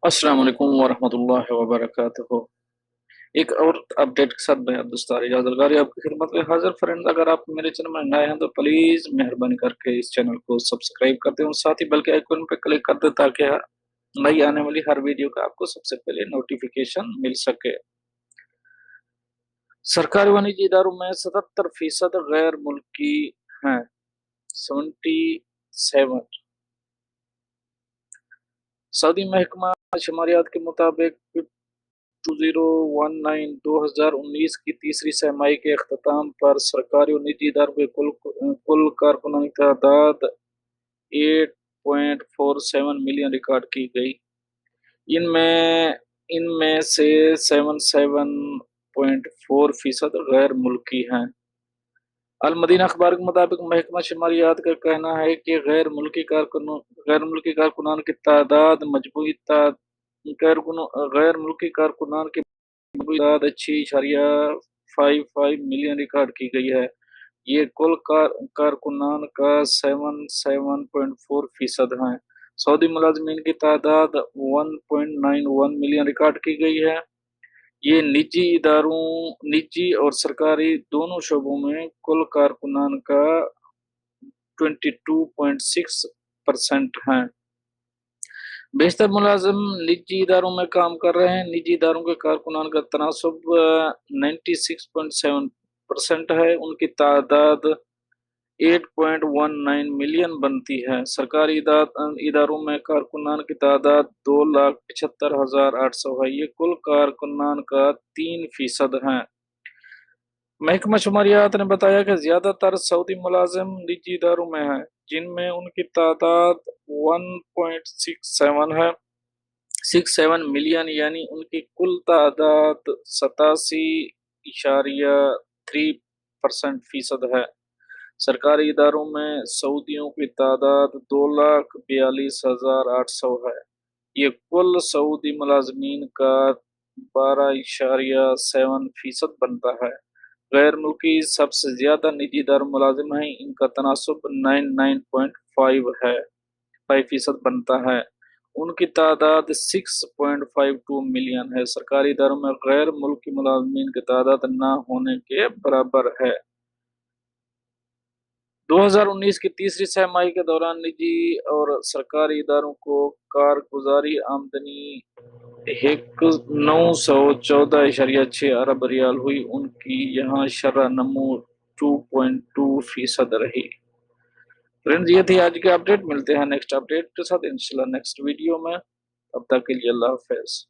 अस्सलाम वालेकुम वरहमतुल्लाहि वबरकातुहू। एक और अपडेट के साथ मैं अब्दुस्तार इजाज़ अलगारी आपकी खिदमत में हाज़िर। फ्रेंड, अगर आप मेरे चैनल में नए हैं तो प्लीज़ मेहरबानी करके इस चैनल को सब्सक्राइब कर दें और साथ ही बेल के आइकन पे क्लिक कर दें ताकि नई आने वाली हर वीडियो का आपको सबसे पहले नोटिफिकेशन मिल सके। सरकारी व निजी इदारों में 77% गैर मुल्की हैं। 77। सऊदी महकमा शुमारियात के मुताबिक 2019 की तीसरी छमाही के अख्ताम पर सरकारी और निजी इदारों के कुल कारकुनान की तादाद 8.47 मिलियन रिकॉर्ड की गई। इनमें इनमें से 77.4% गैर मुल्की हैं। अल मदीना अखबार के मुताबिक महकमा शुमारियात का कहना है कि गैर मुल्की कारकुनान की तादाद मजमूई गैर मुल्की कारकुनान की तादाद 6.55 मिलियन रिकॉर्ड की गई है। ये कुल कारकुनान का 77.4% हैं। सऊदी मुलाजमीन की तादाद 1.91 मिलियन रिकॉर्ड की गई है। ये निजी और सरकारी दोनों शोबों में कुल कारकुनान का 22.6% हैं। बेशतर मुलाजिम निजी इदारों में काम कर रहे हैं। निजी इदारों के कारकुनान का तनासब 96.7% है। उनकी तादाद 8.19 मिलियन बनती है। सरकारी इदारों में कारकुनान की तादाद 2,75,800 है। ये कुल कारकुनान का 3% हैं। महकमा शुमारियात ने बताया कि ज्यादातर सऊदी मुलाजिम निजी इदारों में हैं, जिनमें उनकी तादाद 1.67 है 67 मिलियन, यानी उनकी कुल तादाद 87.3% है। सरकारी इदारों में सऊदियों की तादाद 2,42,800 है। ये कुल सऊदी मुलाजमीन का 12.7% बनता है। गैर मुल्की सबसे ज्यादा निजी इदारों मुलाजिम हैं। इनका तनासब 99.5 है 5% बनता है। उनकी तादाद 6.52 मिलियन है। सरकारी इदारों में गैर मुल्की मुलाजमीन की तादाद ना होने के बराबर है। 2019 की तीसरी छमाही के दौरान निजी और सरकारी इदारों को कारगुजारी आमदनी एक 914.6 अरब रियाल हुई। उनकी यहाँ शरह नमू 2.2% रही। फ्रेंड्स, ये थी आज की अपडेट। मिलते हैं नेक्स्ट अपडेट के साथ इंशाल्लाह नेक्स्ट वीडियो में। अब तक के लिए अल्लाह हाफ़िज़।